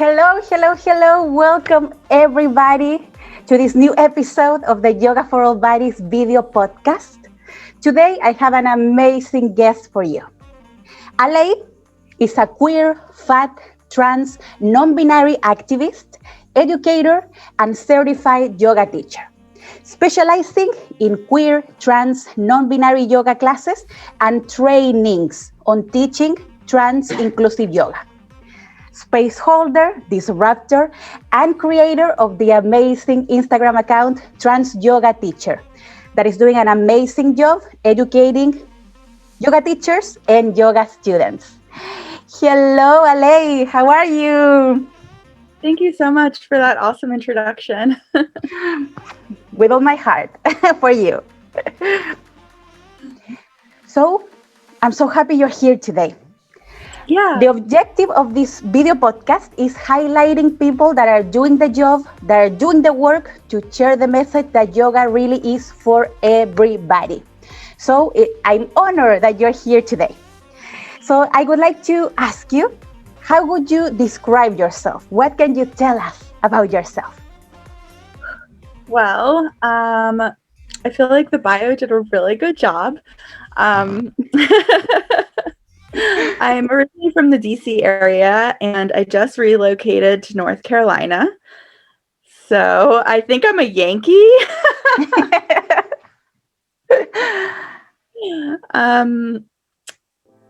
Hello, hello, hello. Welcome everybody to this new episode of the Yoga for All Bodies video podcast. Today I have an amazing guest for you. Allé is a queer, fat, trans, non-binary activist, educator, and certified yoga teacher, specializing in queer, trans, non-binary yoga classes and trainings on teaching trans inclusive yoga. Space holder, disruptor, and creator of the amazing Instagram account Trans Yoga Teacher that is doing an amazing job educating yoga teachers and yoga students. Hello, Allé, how are you? Thank you so much for that awesome introduction. With all my heart for you. So, I'm so happy you're here today. Yeah. The objective of this video podcast is highlighting people that are doing the job, that are doing the work to share the message that yoga really is for everybody. So I'm honored that you're here today. So I would like to ask you, how would you describe yourself? What can you tell us about yourself? Well, I feel like the bio did a really good job. I'm originally from the DC area and I just relocated to North Carolina. So I think I'm a Yankee.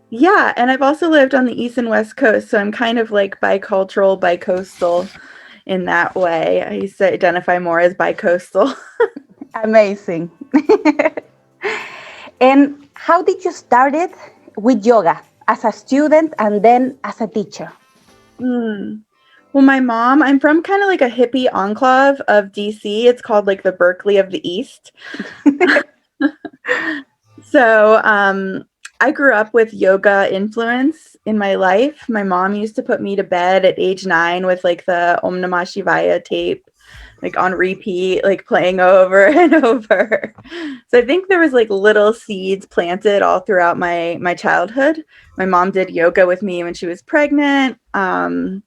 Yeah, and I've also lived on the East and West Coast, so I'm kind of like bicultural, bicoastal in that way. I used to identify more as bicoastal. Amazing. And how did you start it with yoga as a student and then as a teacher? Well, my mom, I'm from kind of like a hippie enclave of DC. It's called like the Berkeley of the East. So I grew up with yoga influence in my life. My mom used to put me to bed at age 9 with like the Om Namah Shivaya tape, like on repeat, like playing over and over. So I think there was like little seeds planted all throughout my childhood. My mom did yoga with me when she was pregnant. And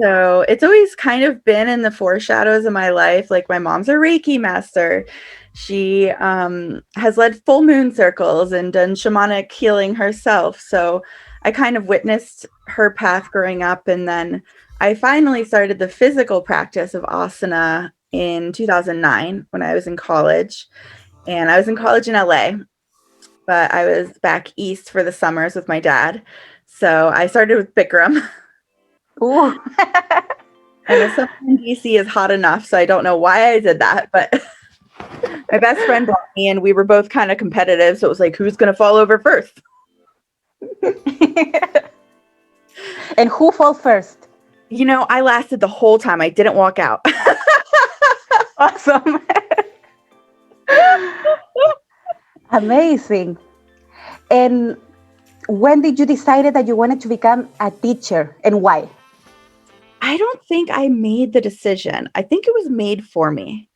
so it's always kind of been in the foreshadows of my life. Like my mom's a Reiki master. She has led full moon circles and done shamanic healing herself. So I kind of witnessed her path growing up. And then I finally started the physical practice of asana in 2009 when I was in college. And I was in college in LA, but I was back east for the summers with my dad. So I started with Bikram. Ooh. And the summer in DC is hot enough, so I don't know why I did that, but my best friend brought me and we were both kind of competitive. So it was like, who's going to fall over first? And who fell first? You know, I lasted the whole time. I didn't walk out. Awesome. Amazing. And when did you decide that you wanted to become a teacher and why? I don't think I made the decision. I think it was made for me.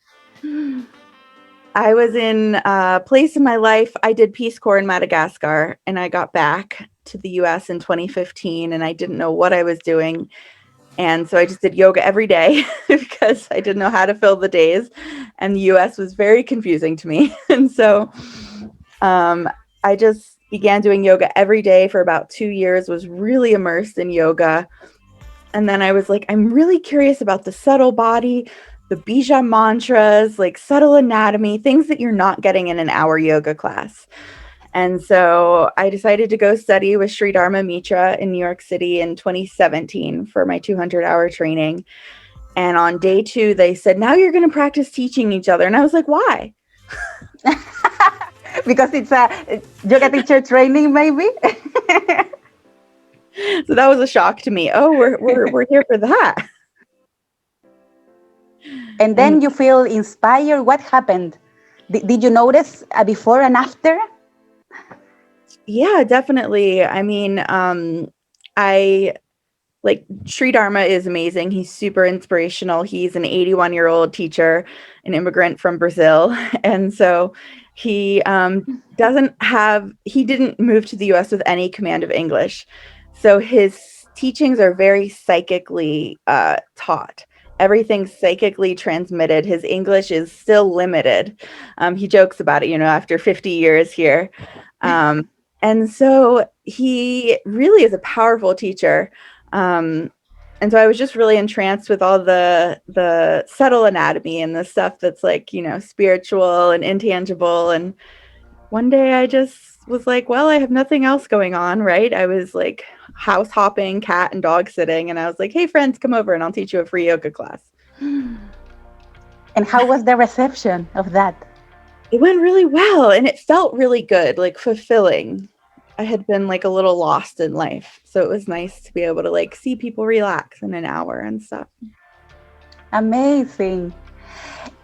I was in a place in my life. I did Peace Corps in Madagascar and I got back to the US in 2015 and I didn't know what I was doing. And so I just did yoga every day because I didn't know how to fill the days. And the US was very confusing to me. And so I just began doing yoga every day for about 2 years, was really immersed in yoga. And then I was like, I'm really curious about the subtle body, the bija mantras, like subtle anatomy, things that you're not getting in an hour yoga class. And so I decided to go study with Sri Dharma Mitra in New York City in 2017 for my 200-hour training. And on day 2, they said, now you're going to practice teaching each other. And I was like, why? Because it's a yoga teacher training, maybe? So that was a shock to me. Oh, we're here for that. And then you feel inspired. What happened? Did you notice a before and after? Yeah, definitely. I mean, like Sri Dharma is amazing. He's super inspirational. He's an 81-year-old teacher, an immigrant from Brazil. And so he didn't move to the US with any command of English. So his teachings are very psychically taught. Everything's psychically transmitted. His English is still limited. He jokes about it, after 50 years here. And so he really is a powerful teacher. And so I was just really entranced with all the subtle anatomy and the stuff that's like, spiritual and intangible. And one day I just was like, well, I have nothing else going on, right? I was like house hopping, cat and dog sitting. And I was like, hey, friends, come over and I'll teach you a free yoga class. And how was the reception of that? It went really well. And it felt really good, like fulfilling. I had been like a little lost in life. So it was nice to be able to like see people relax in an hour and stuff. Amazing.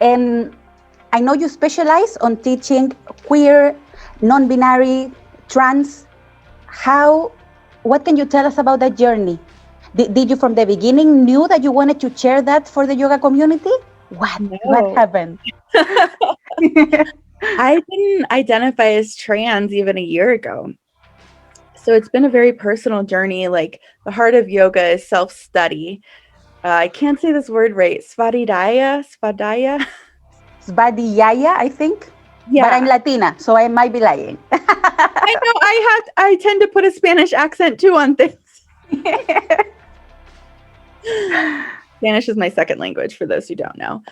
And I know you specialize on teaching queer, non-binary, trans. What can you tell us about that journey? Did you from the beginning knew that you wanted to share that for the yoga community? What happened? I didn't identify as trans even a year ago. So it's been a very personal journey. Like the heart of yoga is self-study. I can't say this word right. Svadhyaya, I think. Yeah. But I'm Latina, so I might be lying. I know. I tend to put a Spanish accent too on things. Spanish is my second language for those who don't know.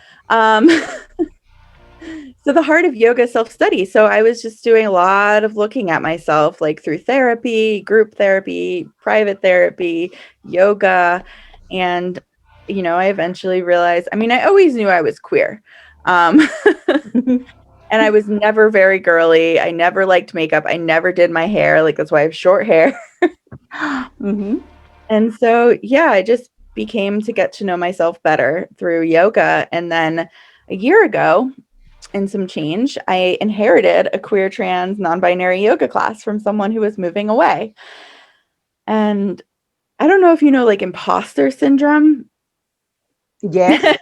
So the heart of yoga is self-study. So I was just doing a lot of looking at myself, like through therapy, group therapy, private therapy, yoga. And, I eventually realized, I always knew I was queer. And I was never very girly. I never liked makeup. I never did my hair. Like, that's why I have short hair. Mm-hmm. And so, yeah, I just became to get to know myself better through yoga. And then a year ago, in some change, I inherited a queer, trans, non-binary yoga class from someone who was moving away. And I don't know if you know, like, imposter syndrome. Yes.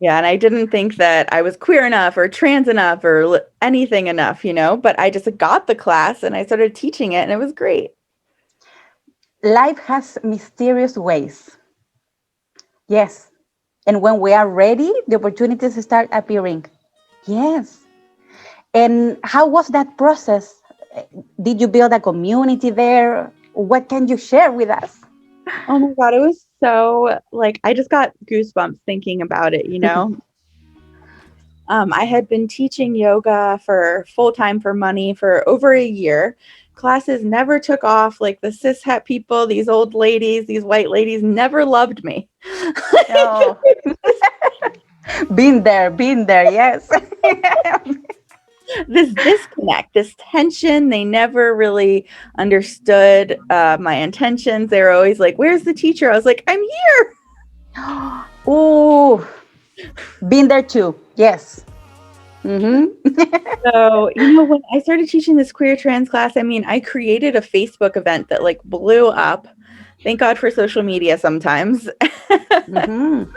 Yeah, and I didn't think that I was queer enough or trans enough or anything enough, but I just got the class and I started teaching it and it was great. Life has mysterious ways. Yes. And when we are ready, the opportunities start appearing. Yes. And how was that process? Did you build a community there? What can you share with us? Oh my God, it was so, like, I just got goosebumps thinking about it, I had been teaching yoga for full-time for money for over a year. Classes never took off. Like the cishet people, these old ladies, these white ladies never loved me. Oh. Been there, yes. This disconnect, this tension, they never really understood my intentions. They were always like, where's the teacher? I was like, I'm here. Oh, been there too. Yes. Mm-hmm. So, when I started teaching this queer trans class, I created a Facebook event that like blew up. Thank God for social media sometimes. Mm-hmm.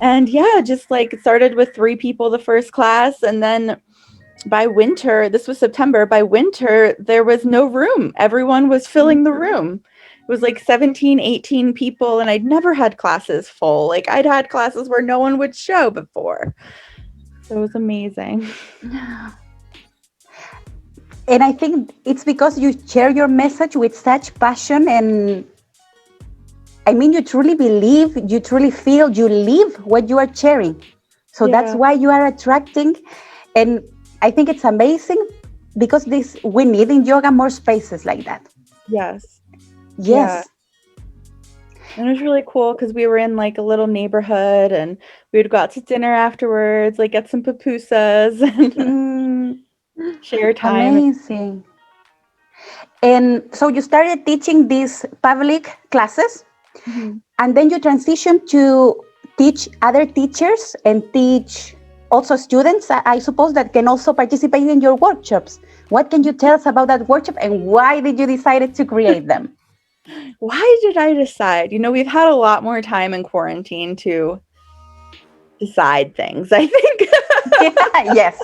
And yeah, just like started with 3 people the first class. And then by winter, this was September, by winter, there was no room. Everyone was filling the room. It was like 17, 18 people. And I'd never had classes full. Like I'd had classes where no one would show before. So it was amazing. And I think it's because you share your message with such passion and you truly believe, you truly feel, you live what you are sharing. So that's why you are attracting. And I think it's amazing because we need in yoga more spaces like that. Yes. Yes. Yeah. And it was really cool because we were in like a little neighborhood and we would go out to dinner afterwards, like get some pupusas and share time. Amazing. And so you started teaching these public classes, and then you transitioned to teach other teachers and teach also students, I suppose, that can also participate in your workshops. What can you tell us about that workshop and why did you decide to create them? Why did I decide? We've had a lot more time in quarantine to decide things, I think. Yes.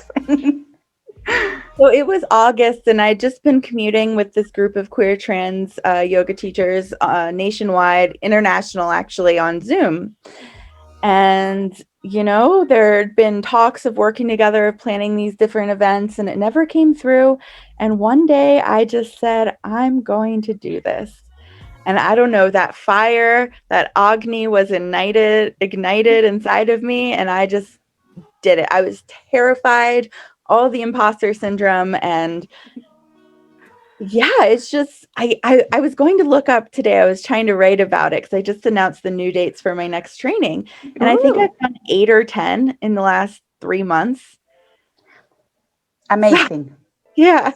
So it was August, and I'd just been commuting with this group of queer trans yoga teachers nationwide, international actually, on Zoom. And, there'd been talks of working together, of planning these different events, and it never came through. And one day I just said, I'm going to do this. And I don't know, that fire, that Agni was ignited inside of me, and I just did it. I was terrified, all the imposter syndrome, and yeah, it's just I was going to look up today. I was trying to write about it because I just announced the new dates for my next training, and I think I've Ooh, done 8 or 10 in the last 3 months. So, amazing. yeah.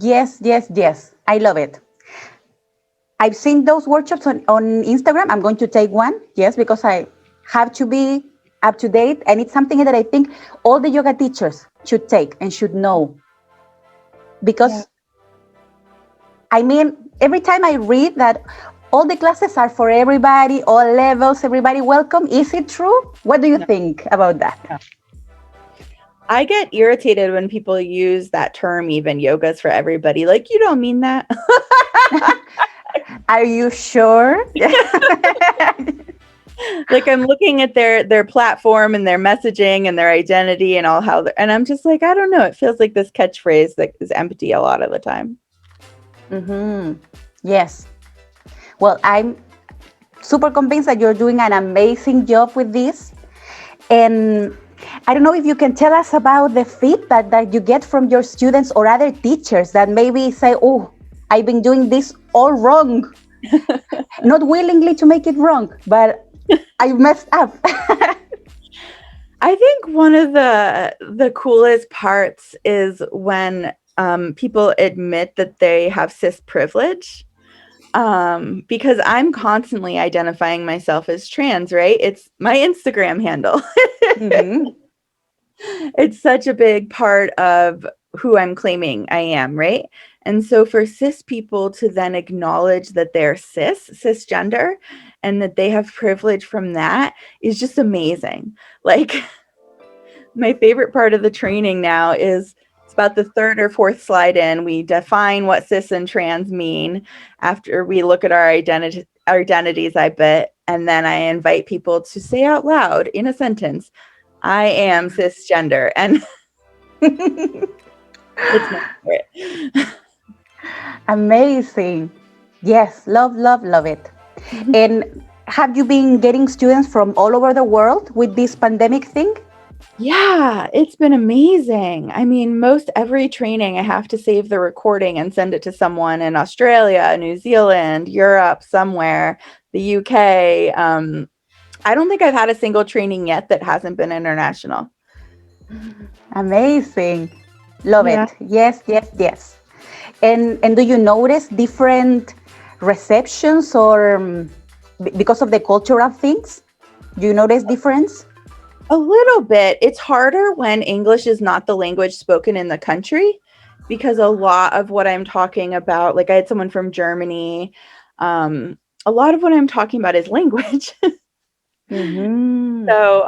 Yes, yes, yes. I love it. I've seen those workshops on Instagram. I'm going to take one, yes, because I have to be up to date. And it's something that I think all the yoga teachers should take and should know. Yeah. Because, I mean, every time I read that all the classes are for everybody, all levels, everybody welcome, is it true? What do you No, think about that? no. I get irritated when people use that term, even yoga's for everybody. Like, you don't mean that. Are you sure? Like, I'm looking at their platform and their messaging and their identity and all and I'm just like, I don't know. It feels like this catchphrase that is empty a lot of the time. Mm-hmm. Yes. Well, I'm super convinced that you're doing an amazing job with this. And I don't know if you can tell us about the feedback that you get from your students or other teachers that maybe say, oh, I've been doing this all wrong. Not willingly to make it wrong, but I messed up. I think one of the coolest parts is when people admit that they have cis privilege. Because I'm constantly identifying myself as trans, right? It's my Instagram handle. Mm-hmm. It's such a big part of who I'm claiming I am, right? And so for cis people to then acknowledge that they're cisgender, and that they have privilege from that is just amazing. Like, my favorite part of the training now is it's about the third or fourth slide in. We define what cis and trans mean after we look at our identities, I bet. And then I invite people to say out loud in a sentence, I am cisgender. And it's my favorite. Amazing. Yes, love, love, love it. And have you been getting students from all over the world with this pandemic thing? Yeah, it's been amazing. I mean, most every training, I have to save the recording and send it to someone in Australia, New Zealand, Europe, somewhere, the UK. I don't think I've had a single training yet that hasn't been international. Amazing. Love Yeah. it. Yes, yes, yes. And do you notice different receptions or because of the cultural things? Do you notice difference? A little bit. It's harder when English is not the language spoken in the country, because a lot of what I'm talking about, like I had someone from Germany, a lot of what I'm talking about is language. Mm-hmm. So,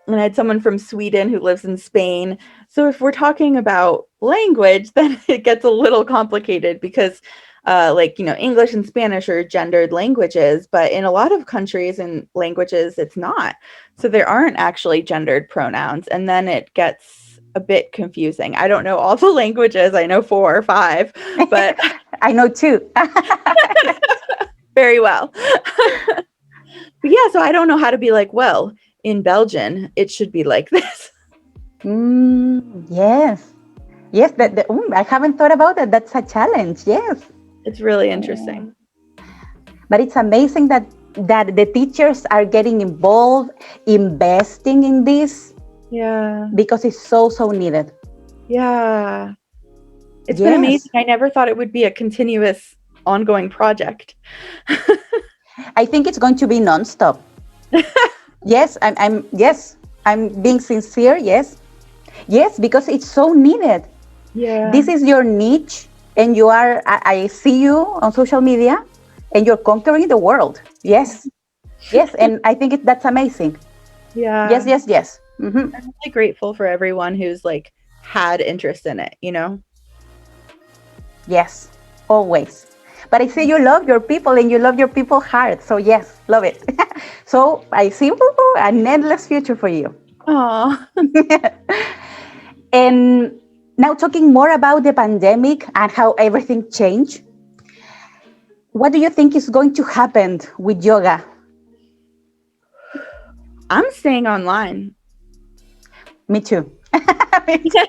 and I had someone from Sweden who lives in Spain. So if we're talking about language, then it gets a little complicated because, English and Spanish are gendered languages, but in a lot of countries and languages, it's not. So there aren't actually gendered pronouns. And then it gets a bit confusing. I don't know all the languages. I know 4 or 5, but I know too. very well. But yeah, so I don't know how to be like, well, in Belgian, it should be like this. Yes. Yes, I haven't thought about that. That's a challenge. Yes. It's really interesting. But it's amazing that the teachers are getting involved, investing in this Yeah. because it's so, so needed. Yeah. It's been Yes. amazing. I never thought it would be a continuous, ongoing project. I think it's going to be nonstop. Yes, I'm being sincere. Yes. Yes, because it's so needed. Yeah. This is your niche, and I see you on social media, and you're conquering the world. Yes. Yes, and I think that's amazing. Yeah. Yes, yes, yes. I'm really grateful for everyone who's like had interest in it, you know? Yes, always. But I see you love your people and you love your people hard. So yes, love it. So I see an endless future for you. Oh, And now talking more about the pandemic and how everything changed, what do you think is going to happen with yoga? I'm staying online. Me too. Me too.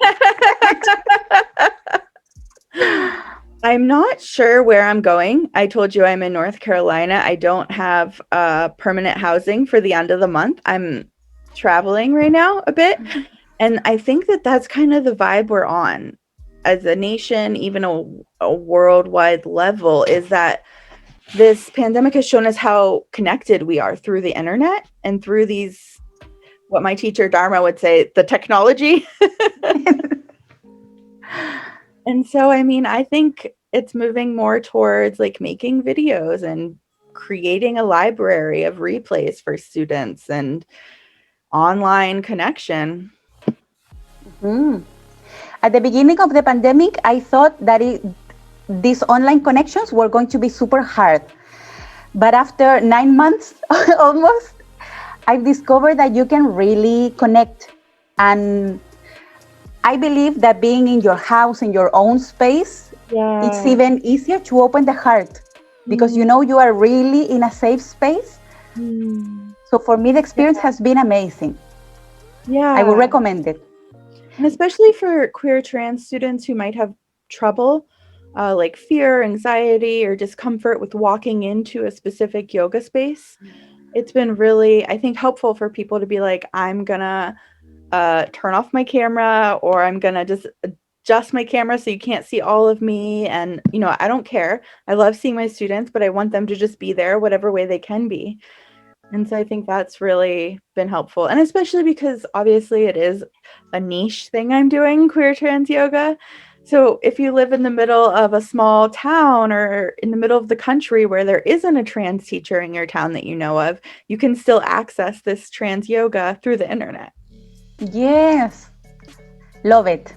I'm not sure where I'm going. I told you I'm in North Carolina. I don't have permanent housing for the end of the month. I'm traveling right now a bit. And I think that that's kind of the vibe we're on as a nation, even a worldwide level, is that this pandemic has shown us how connected we are through the internet and through these, what my teacher Dharma would say, the technology. And so, I mean, I think it's moving more towards like making videos and creating a library of replays for students and online connection. Mm. At the beginning of the pandemic, I thought that these online connections were going to be super hard. But after 9 months almost, I've discovered that you can really connect. And I believe that being in your house, in your own space, it's Yeah. even easier to open the heart because you know you are really in a safe space. Mm. So for me, the experience has been amazing. I would Yeah. recommend it. And especially for queer trans students who might have trouble, like fear, anxiety, or discomfort with walking into a specific yoga space, it's been really, I think, helpful for people to be like, I'm gonna turn off my camera, or I'm gonna just adjust my camera so you can't see all of me. And, you know, I don't care. I love seeing my students, but I want them to just be there whatever way they can be. And so I think that's really been helpful. And especially because obviously it is a niche thing I'm doing, queer trans yoga. So if you live in the middle of a small town or in the middle of the country where there isn't a trans teacher in your town that you know of, you can still access this trans yoga through the internet. Yes, love it.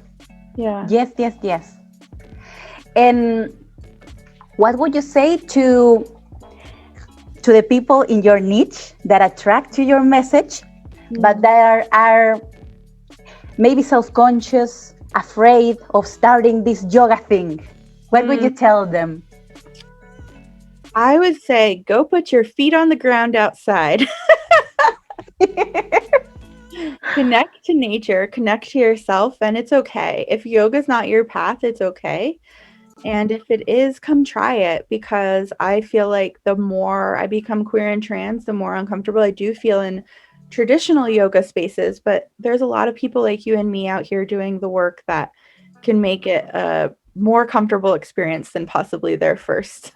Yeah. Yes, yes, yes. And what would you say to the people in your niche that attract to your message, but that are maybe self-conscious, afraid of starting this yoga thing? What would you tell them? I would say go put your feet on the ground outside. Connect to nature, connect to yourself, and it's okay. If yoga's not your path, it's okay. And if it is, come try it, because I feel like the more I become queer and trans, the more uncomfortable I do feel in traditional yoga spaces. But there's a lot of people like you and me out here doing the work that can make it a more comfortable experience than possibly their first.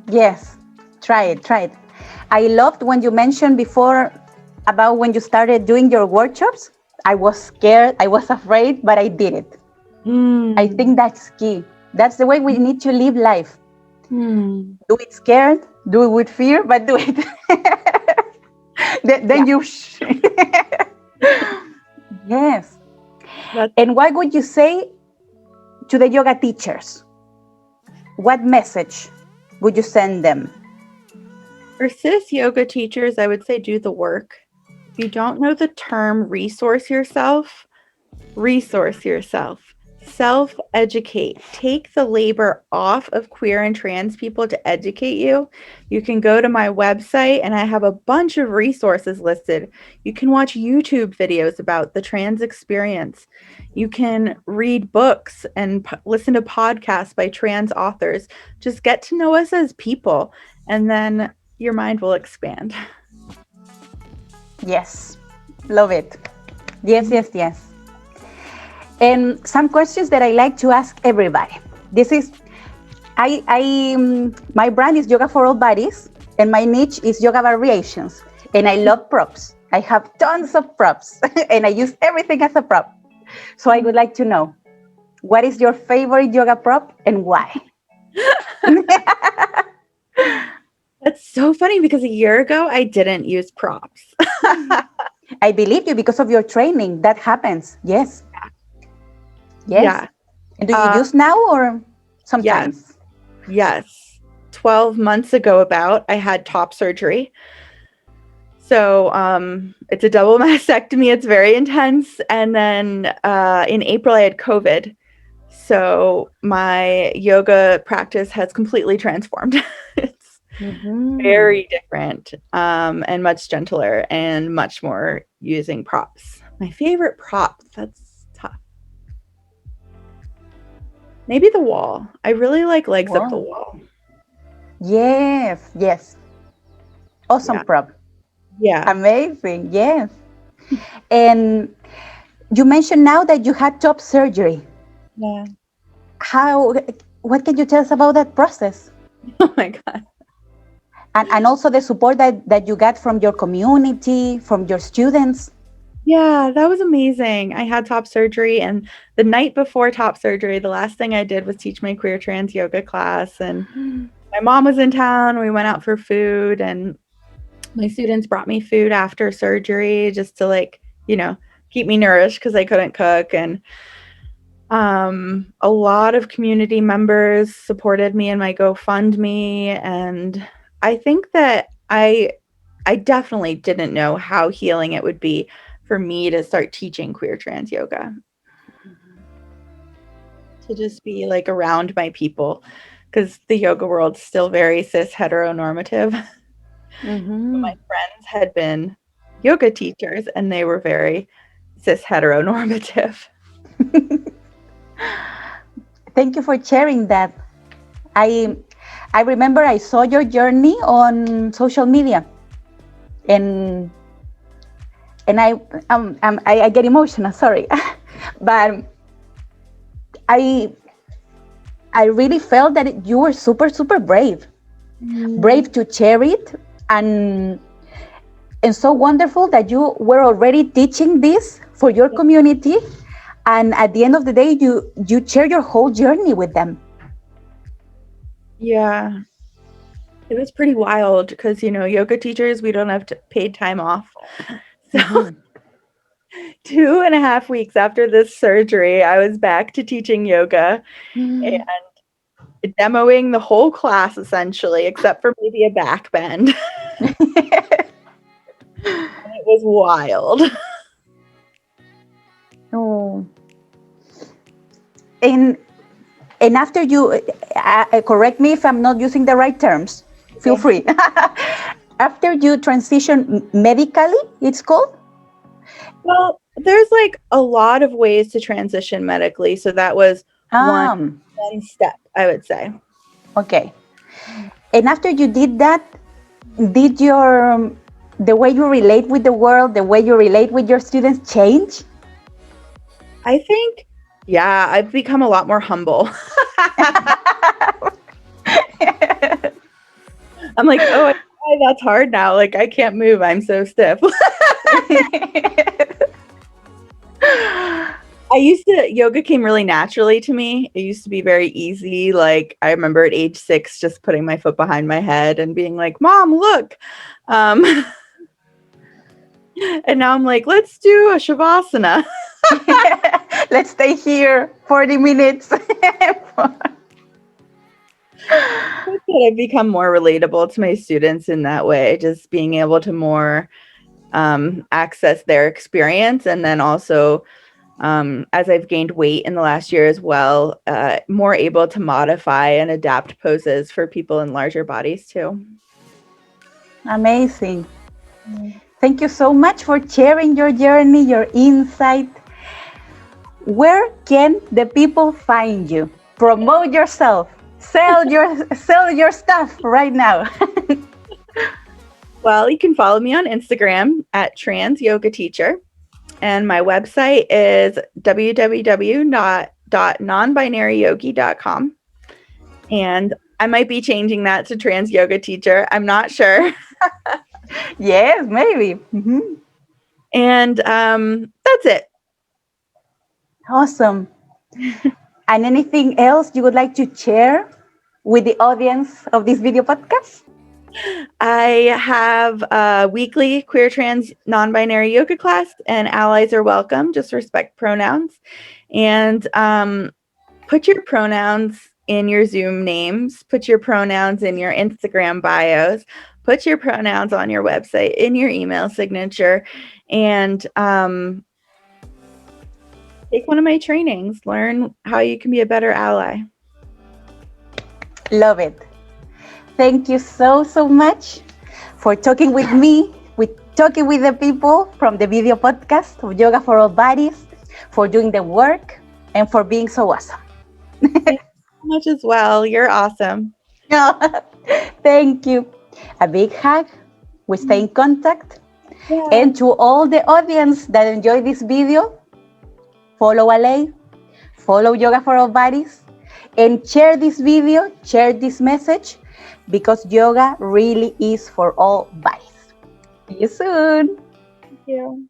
Yes, try it, try it. I loved when you mentioned before about when you started doing your workshops. I was scared, I was afraid, but I did it. I think that's key. That's the way we need to live life. Do it scared, do it with fear, but do it. Then you. Yes. That's And what would you say to the yoga teachers? What message would you send them? For cis yoga teachers, I would say do the work. If you don't know the term resource yourself, self-educate. Take the labor off of queer and trans people to educate you. You can go to my website and I have a bunch of resources listed. You can watch YouTube videos about the trans experience. You can read books and listen to podcasts by trans authors. Just get to know us as people, and then your mind will expand. Yes, love it. Yes, yes, yes. And some questions that I like to ask everybody. This is, my brand is Yoga for All Bodies, and my niche is yoga variations. And I love props. I have tons of props, and I use everything as a prop. So I would like to know, what is your favorite yoga prop and why? That's so funny because a year ago I didn't use props. I believe you because of your training. That happens. Yes. Yes. Yeah. And do you Uh, use now or yes. sometimes? Yes. 12 months ago about, I had top surgery. So it's a double mastectomy. It's very intense. And then in April, I had COVID. So my yoga practice has completely transformed. It's Mm-hmm. very different and much gentler and much more using props. My favorite prop, that's tough. Maybe the wall. I really like legs up the Wow. wall. Yes. Yes. Awesome Yeah. prop. Yeah. Amazing. Yes. And you mentioned now that you had top surgery. Yeah. How, what can you tell us about that process? Oh my God. And also the support that you got from your community, from your students. Yeah, that was amazing. I had top surgery, and the night before top surgery, the last thing I did was teach my queer trans yoga class. And my mom was in town. We went out for food, and my students brought me food after surgery just to keep me nourished because I couldn't cook. And a lot of community members supported me in my GoFundMe, and I think that I definitely didn't know how healing it would be for me to start teaching queer trans yoga, to just be like around my people, because the yoga world's still very cis heteronormative. Mm-hmm. My friends had been yoga teachers and they were very cis heteronormative. Thank you for sharing that. I I remember I saw your journey on social media, and I get emotional. Sorry, but I I really felt that you were super brave, Mm, brave to share it, and and so wonderful that you were already teaching this for your community, and at the end of the day, you share your whole journey with them. yeah, it was pretty wild because, yoga teachers, we don't have paid time off. So Mm-hmm. 2.5 weeks after this surgery, I was back to teaching yoga and demoing the whole class essentially, except for maybe a back bend. It was wild. Oh, and after you correct me if I'm not using the right terms. Feel Okay. free. After you transition medically, it's called. Well, there's like a lot of ways to transition medically. So that was one Um. one step, I would say. Okay. And after you did that, did your the way you relate with the world, the way you relate with your students change? I think, yeah, I've become a lot more humble. I'm like, oh, that's hard now. Like, I can't move. I'm so stiff. Yoga came really naturally to me. It used to be very easy. Like, I remember at age 6, just putting my foot behind my head and being like, Mom, look. Um, and now I'm like, let's do a Shavasana. Let's stay here 40 minutes. I've become more relatable to my students in that way, just being able to more access their experience. And then also, as I've gained weight in the last year as well, more able to modify and adapt poses for people in larger bodies too. Amazing. Thank you so much for sharing your journey, your insight. Where can the people find you? Promote yourself. Sell your stuff right now. Well, you can follow me on Instagram at Trans Yoga Teacher. And my website is www.nonbinaryyogi.com. And I might be changing that to Trans Yoga Teacher. I'm not sure. Yes, maybe. Mm-hmm. And that's it. Awesome. And anything else you would like to share with the audience of this video podcast? I have a weekly queer, trans, non-binary yoga class, and allies are welcome. Just respect pronouns, and put your pronouns in your Zoom names. Put your pronouns in your Instagram bios. Put your pronouns on your website, in your email signature, and take one of my trainings. Learn how you can be a better ally. Love it. Thank you so, so much for talking with me, with talking with the people from the video podcast of Yoga for All Bodies, for doing the work, and for being so awesome. Thank you so much as well. You're awesome. Thank you. A big hug. We stay in contact. Yeah. And to all the audience that enjoyed this video, follow Allé, follow Yoga for All Bodies, and share this video, share this message, because yoga really is for all bodies. See you soon. Thank you.